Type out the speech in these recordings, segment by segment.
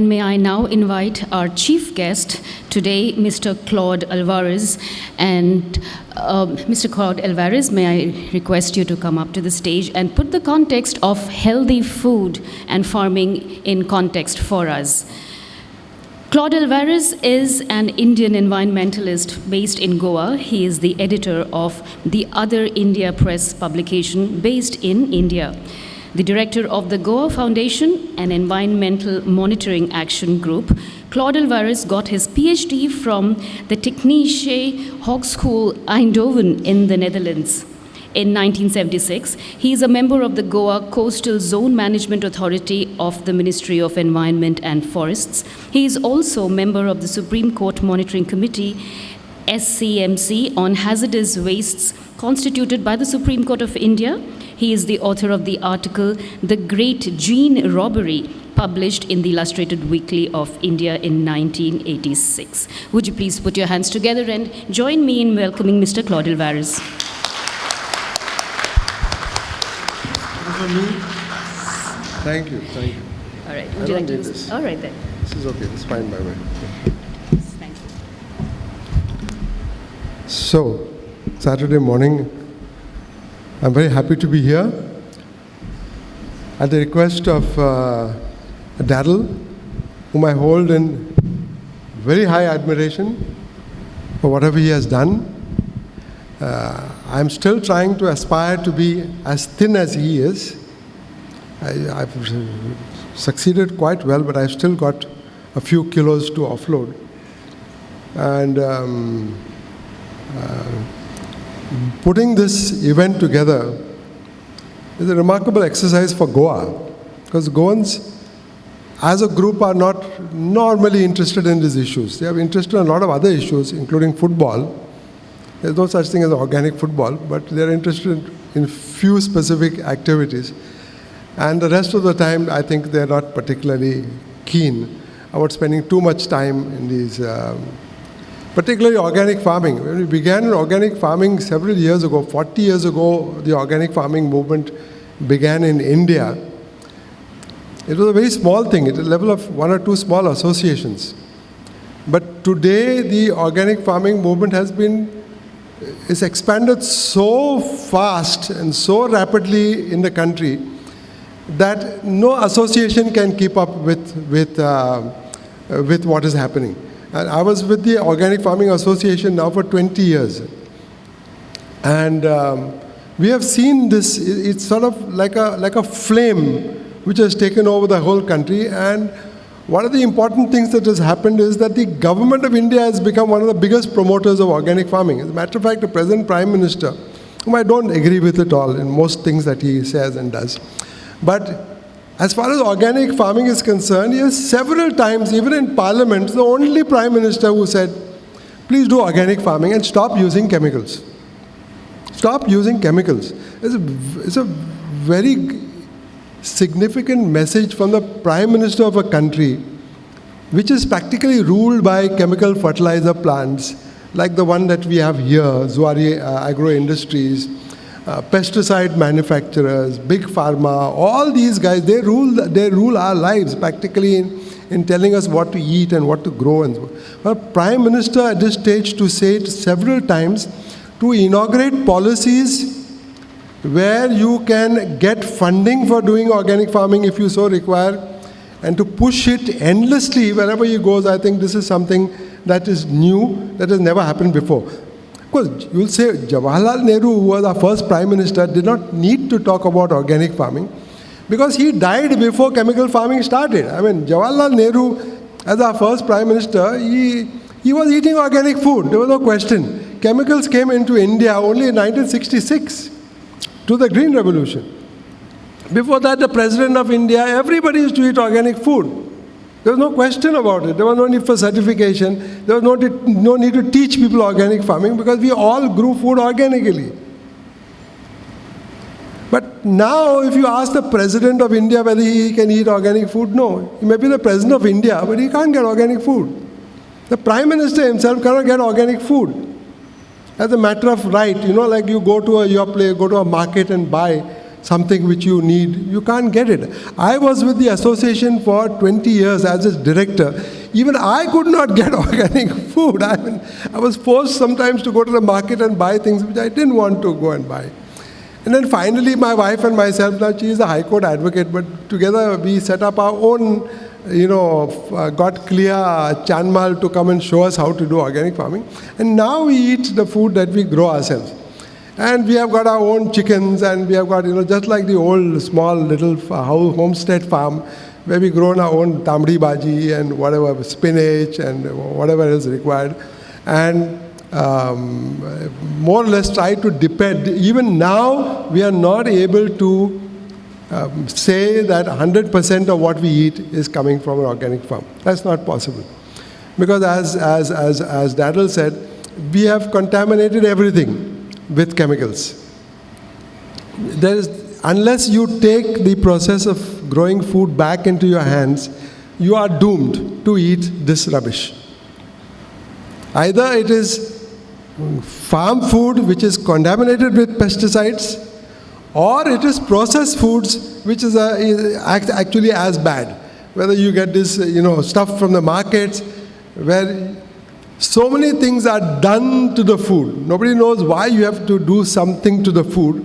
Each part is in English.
May I now invite our chief guest today, Mr. Claude Alvares. And Mr. Claude Alvares, may I request you to come up to the stage and put the context of healthy food and farming in context for us. Claude Alvares is an Indian environmentalist based in Goa. He is the editor of the Other India Press publication based in India, the director of the Goa Foundation, an environmental monitoring action group. Claude Alvares got his PhD from the Technische Hogeschool Eindhoven in the Netherlands in 1976. He is a member of the Goa Coastal Zone Management Authority of the Ministry of Environment and Forests. He is also a member of the Supreme Court Monitoring Committee, SCMC, on hazardous wastes constituted by the Supreme Court of India. He is the author of the article, The Great Gene Robbery, published in the Illustrated Weekly of India in 1986. Would you please put your hands together and join me in welcoming Mr. Claude Alvares. Thank you, thank you. All right. I don't need this. All right then. This is okay, it's fine by me. Thank you. So, Saturday morning, I'm very happy to be here. At the request of Daryl, whom I hold in very high admiration for whatever he has done. I'm still trying to aspire to be as thin as he is. I've succeeded quite well, but I've still got a few kilos to offload. And putting this event together is a remarkable exercise for Goa, because Goans as a group are not normally interested in these issues. They are interested in a lot of other issues, including football. There's no such thing as organic football, but they're interested in few specific activities. And the rest of the time, I think they're not particularly keen about spending too much time in these, particularly organic farming. When we began organic farming several years ago, 40 years ago, the organic farming movement began in India. It was a very small thing, at the level of one or two small associations. But today, the organic farming movement is expanded so fast and so rapidly in the country that no association can keep up with what is happening. And I was with the Organic Farming Association now for 20 years. And we have seen this, it's sort of like a flame which has taken over the whole country. And one of the important things that has happened is that the government of India has become one of the biggest promoters of organic farming. As a matter of fact, the present Prime Minister, whom I don't agree with at all in most things that he says and does, but as far as organic farming is concerned, he has several times, even in Parliament, the only Prime Minister who said, please do organic farming and stop using chemicals. Stop using chemicals. It's a very significant message from the Prime Minister of a country which is practically ruled by chemical fertilizer plants like the one that we have here, Zuari Agro Industries, pesticide manufacturers, big pharma, all these guys, they rule our lives practically in telling us what to eat and what to grow. And so. But Prime Minister at this stage to say it several times, to inaugurate policies where you can get funding for doing organic farming if you so require, and to push it endlessly wherever he goes. I think this is something that is new, that has never happened before. Of course, you'll say Jawaharlal Nehru, who was our first Prime Minister, did not need to talk about organic farming because he died before chemical farming started. I mean, Jawaharlal Nehru, as our first Prime Minister, he was eating organic food. There was no question. Chemicals came into India only in 1966 to the Green Revolution. Before that, the President of India, everybody used to eat organic food. There was no question about it. There was no need for certification. There was no need to teach people organic farming because we all grew food organically. But now, if you ask the President of India whether he can eat organic food, no. He may be the President of India, but he can't get organic food. The Prime Minister himself cannot get organic food. As a matter of right, like you go to a market and buy, something which you need, you can't get it. I was with the association for 20 years as its director. Even I could not get organic food. I was forced sometimes to go to the market and buy things which I didn't want to go and buy. And then finally, my wife and myself, now she is a High Court advocate, but together we set up our own, got clear Chanmal to come and show us how to do organic farming. And now we eat the food that we grow ourselves. And we have got our own chickens, and we have got, just like the old small little homestead farm, where we grow our own tamdi bhaji and whatever, spinach and whatever is required. And more or less try to depend. Even now, we are not able to say that 100% of what we eat is coming from an organic farm. That's not possible. Because as Daryl said, we have contaminated everything with chemicals. Unless you take the process of growing food back into your hands, you are doomed to eat this rubbish. Either it is farm food which is contaminated with pesticides, or it is processed foods which is actually as bad. Whether you get this stuff from the markets where so many things are done to the food. Nobody knows why you have to do something to the food,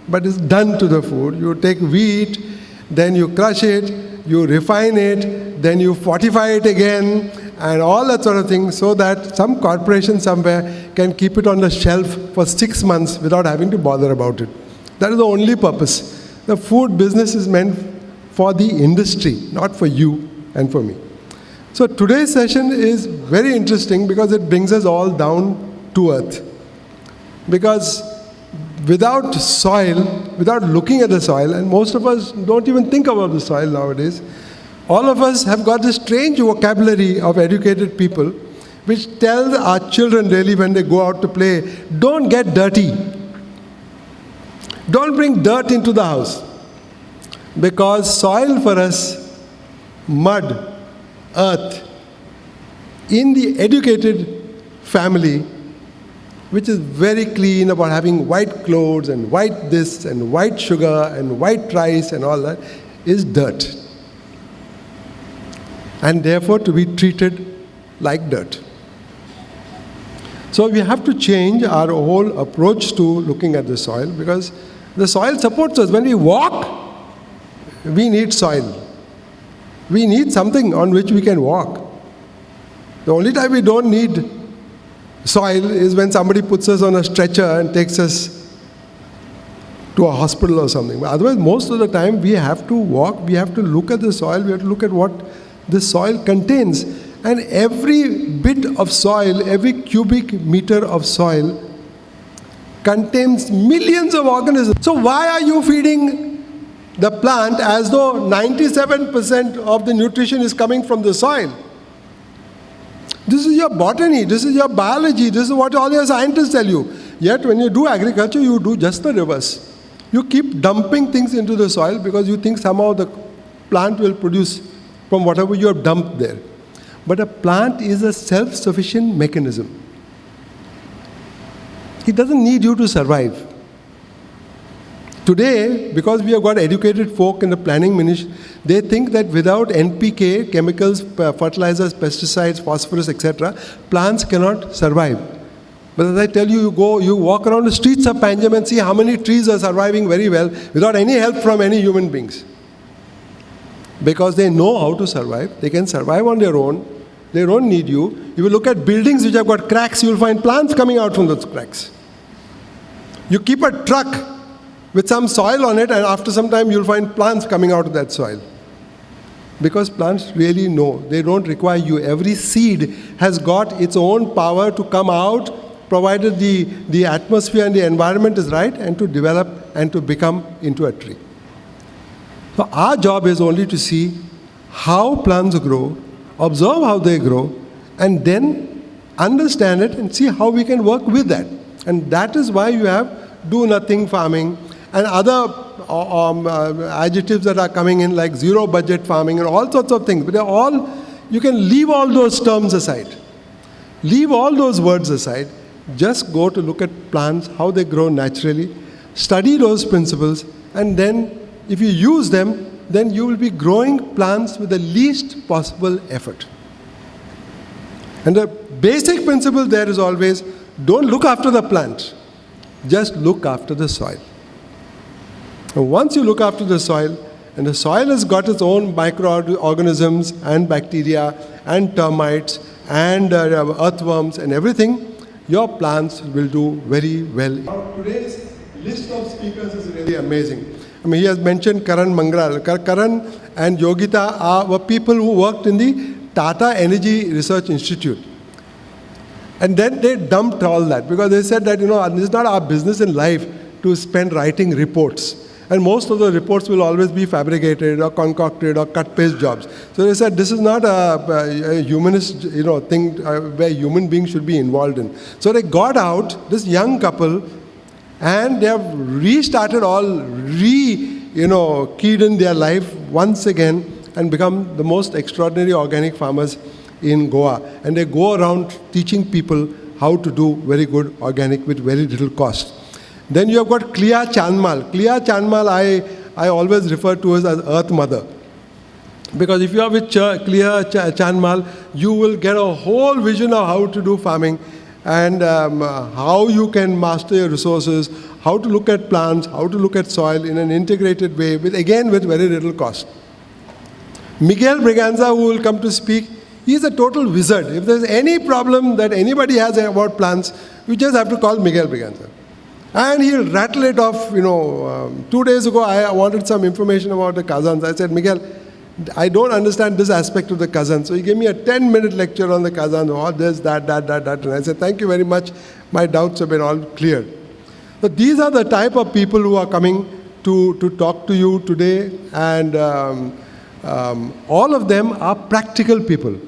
but it's done to the food. You take wheat, then you crush it, you refine it, then you fortify it again, and all that sort of thing, so that some corporation somewhere can keep it on the shelf for 6 months without having to bother about it. That is the only purpose. The food business is meant for the industry, not for you and for me. So today's session is very interesting because it brings us all down to earth. Because without soil, without looking at the soil, and most of us don't even think about the soil nowadays, all of us have got this strange vocabulary of educated people which tell our children really when they go out to play, don't get dirty. Don't bring dirt into the house. Because soil for us, mud, earth, in the educated family, which is very clean about having white clothes and white this and white sugar and white rice and all that, is dirt. And therefore to be treated like dirt. So we have to change our whole approach to looking at the soil, because the soil supports us. When we walk, we need soil. We need something on which we can walk. The only time we don't need soil is when somebody puts us on a stretcher and takes us to a hospital or something. But otherwise, most of the time, we have to walk, we have to look at the soil, we have to look at what the soil contains. And every bit of soil, every cubic meter of soil contains millions of organisms. So why are you feeding the plant as though 97% of the nutrition is coming from the soil? This is your botany, this is your biology, this is what all your scientists tell you. Yet when you do agriculture, you do just the reverse. You keep dumping things into the soil because you think somehow the plant will produce from whatever you have dumped there. But a plant is a self-sufficient mechanism. It doesn't need you to survive. Today, because we have got educated folk in the planning ministry, they think that without NPK, chemicals, fertilizers, pesticides, phosphorus, etc., plants cannot survive. But as I tell you, you walk around the streets of Panjim and see how many trees are surviving very well without any help from any human beings. Because they know how to survive. They can survive on their own. They don't need you. If you look at buildings which have got cracks, you'll find plants coming out from those cracks. You keep a truck with some soil on it, and after some time you'll find plants coming out of that soil. Because plants really know. They don't require you. Every seed has got its own power to come out, provided the atmosphere and the environment is right, and to develop and to become into a tree. So our job is only to see how plants grow, observe how they grow, and then understand it and see how we can work with that. And that is why you have do-nothing farming and other adjectives that are coming in, like zero-budget farming and all sorts of things. But they're all, you can leave all those terms aside. Leave all those words aside. Just go to look at plants, how they grow naturally, study those principles, and then if you use them, then you will be growing plants with the least possible effort. And the basic principle there is always, don't look after the plant, just look after the soil. And once you look after the soil, and the soil has got its own microorganisms and bacteria and termites and earthworms and everything, your plants will do very well. Today's list of speakers is really amazing. I mean, he has mentioned Karan Mangral. Karan and Yogita were people who worked in the Tata Energy Research Institute. And then they dumped all that because they said that, this is not our business in life to spend writing reports. And most of the reports will always be fabricated or concocted or cut-paste jobs. So they said this is not a humanist thing where human beings should be involved in. So they got out, this young couple, and they have restarted keyed in their life once again and become the most extraordinary organic farmers in Goa. And they go around teaching people how to do very good organic with very little cost. Then you have got Clea Chanmal. Clea Chanmal I always refer to as Earth Mother. Because if you are with Clea Chanmal, you will get a whole vision of how to do farming and how you can master your resources, how to look at plants, how to look at soil in an integrated way, with very little cost. Miguel Braganza, who will come to speak, he's a total wizard. If there's any problem that anybody has about plants, you just have to call Miguel Braganza. And he'll rattle it off. 2 days ago, I wanted some information about the kazans. I said, Miguel, I don't understand this aspect of the kazan. So he gave me a 10-minute lecture on the kazan, this, that. And I said, thank you very much. My doubts have been all cleared. So these are the type of people who are coming to talk to you today. And all of them are practical people.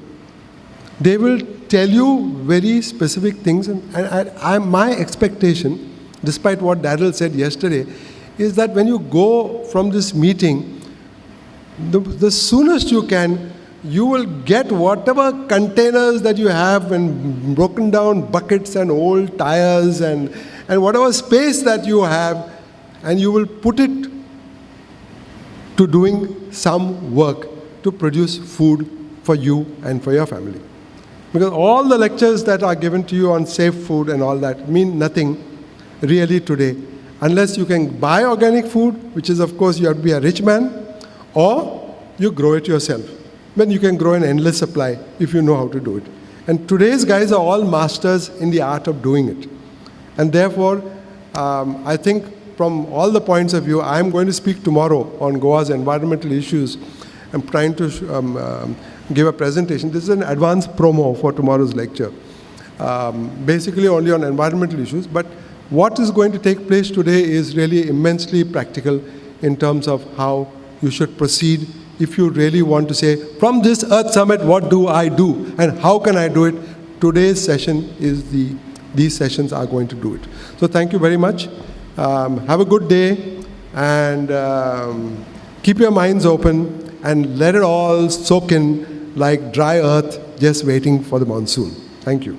They will tell you very specific things. And my expectation, despite what Daryl said yesterday, is that when you go from this meeting, the soonest you can, you will get whatever containers that you have and broken down buckets and old tires and whatever space that you have, and you will put it to doing some work to produce food for you and for your family. Because all the lectures that are given to you on safe food and all that mean nothing really today, unless you can buy organic food, which is, of course, you have to be a rich man, or you grow it yourself. Then you can grow an endless supply if you know how to do it. And today's guys are all masters in the art of doing it. And therefore, I think from all the points of view, I'm going to speak tomorrow on Goa's environmental issues. I'm trying to give a presentation. This is an advanced promo for tomorrow's lecture. Basically only on environmental issues, but what is going to take place today is really immensely practical in terms of how you should proceed if you really want to say, from this Earth Summit, what do I do and how can I do it? Today's session is these sessions are going to do it. So thank you very much. Have a good day and keep your minds open and let it all soak in like dry earth just waiting for the monsoon. Thank you.